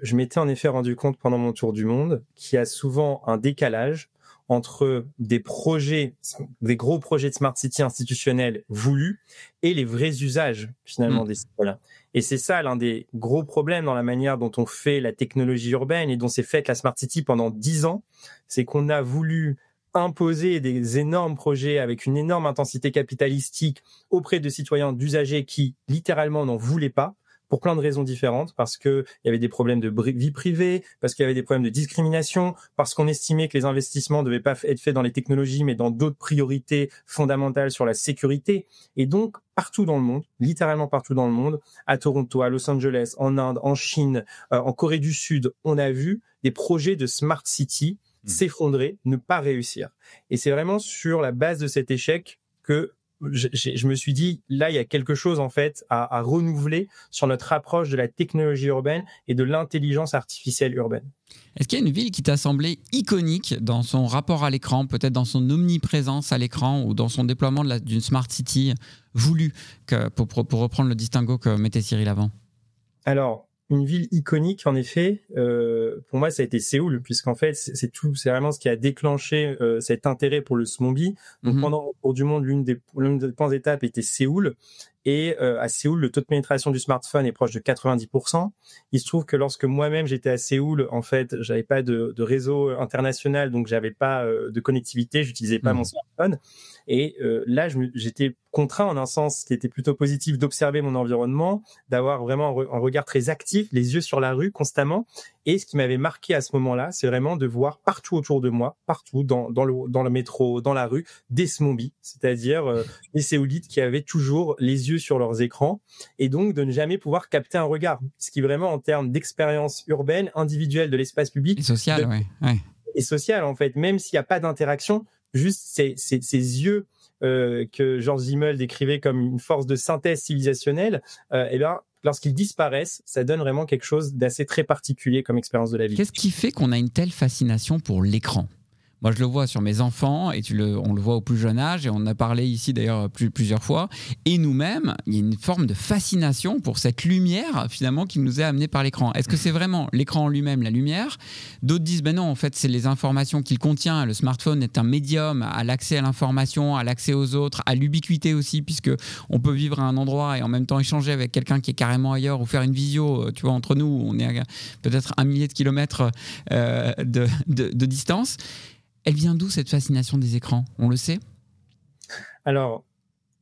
Je m'étais en effet rendu compte pendant mon tour du monde qu'il y a souvent un décalage entre des projets, des gros projets de Smart City institutionnels voulus et les vrais usages finalement des citoyens. Et c'est ça l'un des gros problèmes dans la manière dont on fait la technologie urbaine et dont s'est faite la Smart City pendant 10 ans, c'est qu'on a voulu imposer des énormes projets avec une énorme intensité capitalistique auprès de citoyens, d'usagers qui littéralement n'en voulaient pas, pour plein de raisons différentes, parce que il y avait des problèmes de vie privée, parce qu'il y avait des problèmes de discrimination, parce qu'on estimait que les investissements devaient pas être faits dans les technologies, mais dans d'autres priorités fondamentales sur la sécurité. Et donc, partout dans le monde, littéralement partout dans le monde, à Toronto, à Los Angeles, en Inde, en Chine, en Corée du Sud, on a vu des projets de Smart City s'effondrer, ne pas réussir. Et c'est vraiment sur la base de cet échec que je me suis dit, là, il y a quelque chose, en fait, à renouveler sur notre approche de la technologie urbaine et de l'intelligence artificielle urbaine. Est-ce qu'il y a une ville qui t'a semblé iconique dans son rapport à l'écran, peut-être dans son omniprésence à l'écran ou dans son déploiement d'une Smart City voulue, pour reprendre le distinguo que mettait Cyril avant? Alors, une ville iconique, en effet, pour moi, ça a été Séoul, puisqu'en fait, c'est vraiment ce qui a déclenché cet intérêt pour le SMOBI. Donc, pendant le tour du monde, l'une des points d'étape était Séoul. Et à Séoul, le taux de pénétration du smartphone est proche de 90%. Il se trouve que lorsque moi-même j'étais à Séoul, en fait, j'avais pas de réseau international, donc j'avais pas de connectivité, j'utilisais pas mon smartphone. Et là, j'étais contraint, en un sens qui était plutôt positif, d'observer mon environnement, d'avoir vraiment un regard très actif, les yeux sur la rue constamment. Et ce qui m'avait marqué à ce moment-là, c'est vraiment de voir partout autour de moi, partout dans le métro, dans la rue, des SMOBI, c'est-à-dire des Séoulites qui avaient toujours les yeux sur leurs écrans, et donc de ne jamais pouvoir capter un regard. Ce qui vraiment, en termes d'expérience urbaine, individuelle de l'espace public, et social, et social en fait, même s'il n'y a pas d'interaction, juste ces yeux que Georges Simmel décrivait comme une force de synthèse civilisationnelle, et là, lorsqu'ils disparaissent, ça donne vraiment quelque chose d'assez très particulier comme expérience de la vie. Qu'est-ce qui fait qu'on a une telle fascination pour l'écran ? Moi, je le vois sur mes enfants et on le voit au plus jeune âge, et on en a parlé ici d'ailleurs plusieurs fois. Et nous-mêmes, il y a une forme de fascination pour cette lumière finalement qui nous est amenée par l'écran. Est-ce que c'est vraiment l'écran en lui-même, la lumière ? D'autres disent ben non, en fait, c'est les informations qu'il contient. Le smartphone est un médium à l'accès à l'information, à l'accès aux autres, à l'ubiquité aussi, puisque on peut vivre à un endroit et en même temps échanger avec quelqu'un qui est carrément ailleurs, ou faire une visio. Tu vois, entre nous, on est à peut-être 1 millier de kilomètres de distance. Elle vient d'où cette fascination des écrans ? On le sait ? Alors,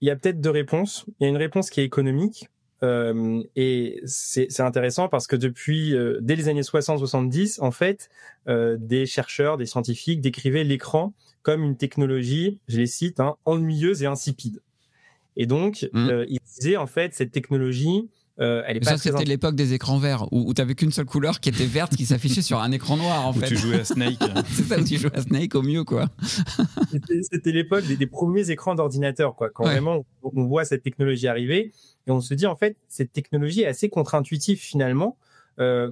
il y a peut-être 2 réponses. Il y a une réponse qui est économique, et c'est intéressant parce que depuis, dès les années 60-70, en fait, des chercheurs, des scientifiques décrivaient l'écran comme une technologie, je les cite, ennuyeuse et insipide. Et donc, ils disaient, en fait, cette technologie, elle est pas très... C'était l'époque des écrans verts, où tu n'avais qu'une seule couleur qui était verte, qui s'affichait sur un écran noir, en fait. Où tu jouais à Snake. C'est ça, où tu jouais à Snake au mieux, quoi. C'était l'époque des premiers écrans d'ordinateur, quoi. Quand vraiment on voit cette technologie arriver, et on se dit, en fait, cette technologie est assez contre-intuitive, finalement.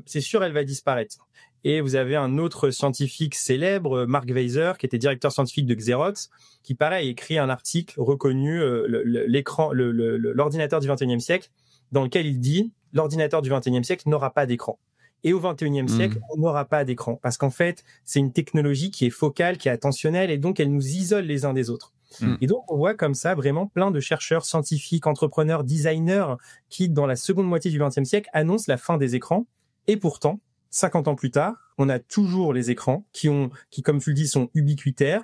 C'est sûr, elle va disparaître. Et vous avez un autre scientifique célèbre, Mark Weiser, qui était directeur scientifique de Xerox, qui, pareil, écrit un article reconnu, l'ordinateur du 21e siècle, dans lequel il dit « L'ordinateur du 21e siècle n'aura pas d'écran ». Et au 21e siècle, on n'aura pas d'écran. Parce qu'en fait, c'est une technologie qui est focale, qui est attentionnelle, et donc elle nous isole les uns des autres. Et donc, on voit comme ça vraiment plein de chercheurs, scientifiques, entrepreneurs, designers, qui, dans la seconde moitié du 20e siècle, annoncent la fin des écrans. Et pourtant, 50 ans plus tard, on a toujours les écrans qui, comme tu le dis, sont ubiquitaires,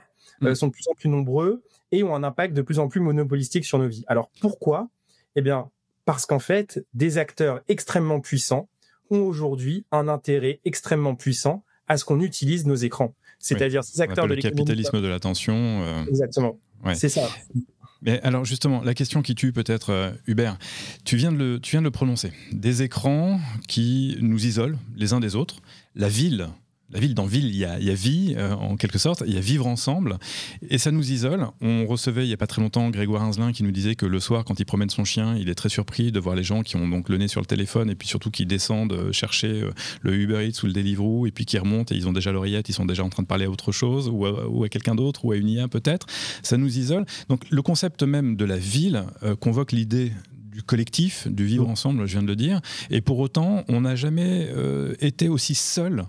sont de plus en plus nombreux, et ont un impact de plus en plus monopolistique sur nos vies. Alors, pourquoi ? Eh bien, parce qu'en fait, des acteurs extrêmement puissants ont aujourd'hui un intérêt extrêmement puissant à ce qu'on utilise nos écrans. C'est-à-dire ces acteurs de l'économie... Le capitalisme de l'attention. Exactement, c'est ça. Mais alors justement, la question qui tue peut-être, Hubert, tu viens de le prononcer. Des écrans qui nous isolent les uns des autres. La ville, dans ville, il y a vie, en quelque sorte, il y a vivre ensemble, et ça nous isole. On recevait il n'y a pas très longtemps Grégoire Inzelin qui nous disait que le soir, quand il promène son chien, il est très surpris de voir les gens qui ont donc le nez sur le téléphone, et puis surtout qui descendent chercher le Uber Eats ou le Deliveroo, et puis qui remontent et ils ont déjà l'oreillette, ils sont déjà en train de parler à autre chose, ou à quelqu'un d'autre, ou à une IA peut-être. Ça nous isole. Donc le concept même de la ville convoque l'idée du collectif, du vivre ensemble, je viens de le dire. Et pour autant, on n'a jamais été aussi seul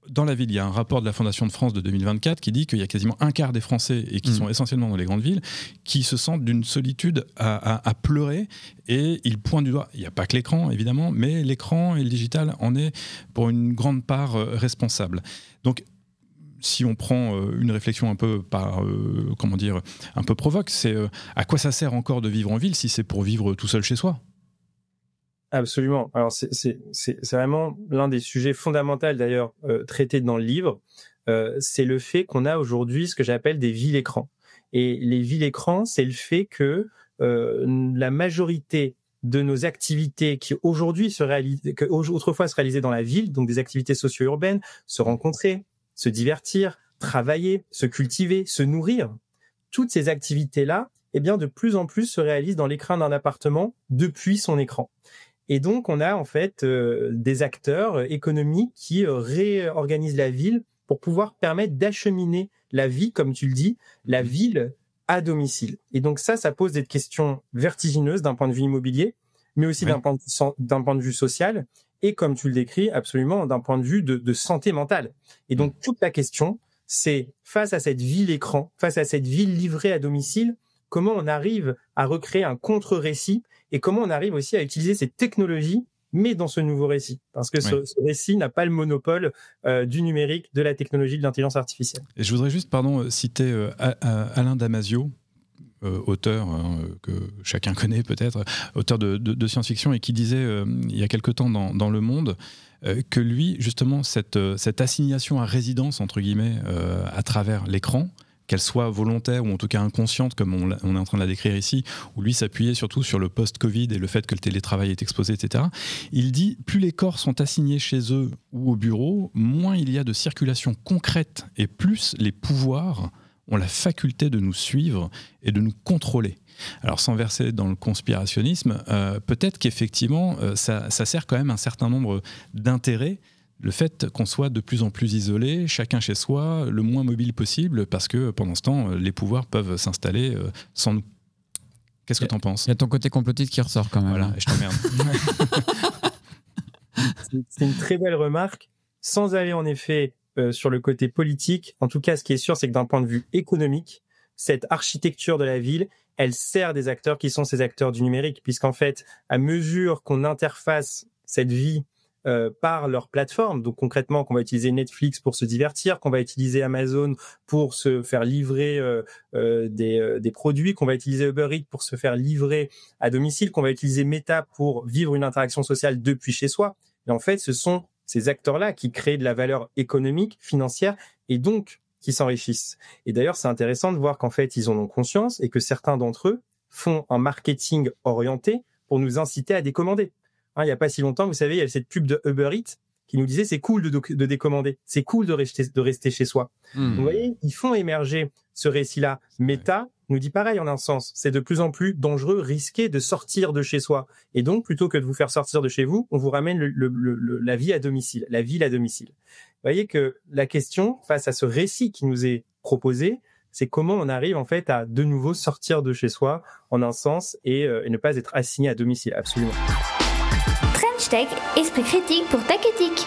dans la ville. Il y a un rapport de la Fondation de France de 2024 qui dit qu'il y a quasiment un quart des Français, et qui sont essentiellement dans les grandes villes, qui se sentent d'une solitude à pleurer, et ils pointent du doigt. Il n'y a pas que l'écran, évidemment, mais l'écran et le digital en est pour une grande part responsable. Donc, si on prend une réflexion un peu un peu provoque, c'est à quoi ça sert encore de vivre en ville si c'est pour vivre tout seul chez soi ? Absolument. Alors c'est vraiment l'un des sujets fondamentaux d'ailleurs traités dans le livre. C'est le fait qu'on a aujourd'hui ce que j'appelle des villes écrans. Et les villes écrans, c'est le fait que la majorité de nos activités qui aujourd'hui autrefois se réalisaient dans la ville, donc des activités socio-urbaines, se rencontrer, se divertir, travailler, se cultiver, se nourrir, toutes ces activités-là, eh bien, de plus en plus se réalisent dans l'écran d'un appartement depuis son écran. Et donc, on a en fait des acteurs économiques qui réorganisent la ville pour pouvoir permettre d'acheminer la vie, comme tu le dis, la ville à domicile. Et donc ça pose des questions vertigineuses d'un point de vue immobilier, mais aussi d'un point de vue social, et comme tu le décris, absolument d'un point de vue de santé mentale. Et donc toute la question, c'est face à cette ville écran, face à cette ville livrée à domicile, comment on arrive à recréer un contre-récit, et comment on arrive aussi à utiliser ces technologies, mais dans ce nouveau récit. Parce que ce récit n'a pas le monopole du numérique, de la technologie, de l'intelligence artificielle. Et je voudrais juste, citer Alain Damasio, auteur que chacun connaît peut-être, auteur de science-fiction, et qui disait il y a quelque temps dans Le Monde que lui, justement, cette assignation à résidence, entre guillemets, à travers l'écran, qu'elle soit volontaire ou en tout cas inconsciente, comme on est en train de la décrire ici, où lui s'appuyait surtout sur le post-Covid et le fait que le télétravail est exposé, etc. Il dit, plus les corps sont assignés chez eux ou au bureau, moins il y a de circulation concrète, et plus les pouvoirs ont la faculté de nous suivre et de nous contrôler. Alors, sans verser dans le conspirationnisme, peut-être qu'effectivement, ça sert quand même un certain nombre d'intérêts, le fait qu'on soit de plus en plus isolé, chacun chez soi, le moins mobile possible, parce que pendant ce temps, les pouvoirs peuvent s'installer sans nous. Qu'est-ce que tu en penses ? Il y a ton côté complotiste qui ressort quand même. Voilà, je t'emmerde. C'est une très belle remarque. Sans aller en effet sur le côté politique, en tout cas, ce qui est sûr, c'est que d'un point de vue économique, cette architecture de la ville, elle sert des acteurs qui sont ces acteurs du numérique, puisqu'en fait, à mesure qu'on interface cette vie par leur plateforme, donc concrètement qu'on va utiliser Netflix pour se divertir, qu'on va utiliser Amazon pour se faire livrer des produits, qu'on va utiliser Uber Eats pour se faire livrer à domicile, qu'on va utiliser Meta pour vivre une interaction sociale depuis chez soi. Et en fait, ce sont ces acteurs-là qui créent de la valeur économique, financière, et donc qui s'enrichissent. Et d'ailleurs, c'est intéressant de voir qu'en fait, ils en ont conscience et que certains d'entre eux font un marketing orienté pour nous inciter à décommander. Il n'y a pas si longtemps, vous savez, il y a cette pub de Uber Eats qui nous disait c'est cool de décommander, c'est cool de rester chez soi. Donc, vous voyez, ils font émerger ce récit-là. Meta nous dit pareil en un sens, c'est de plus en plus dangereux, risqué de sortir de chez soi. Et donc, plutôt que de vous faire sortir de chez vous, on vous ramène la vie à domicile, la ville à domicile. Vous voyez que la question, face à ce récit qui nous est proposé, c'est comment on arrive en fait à de nouveau sortir de chez soi en un sens et ne pas être assigné à domicile, absolument. French Tech, esprit critique pour Tech Éthique.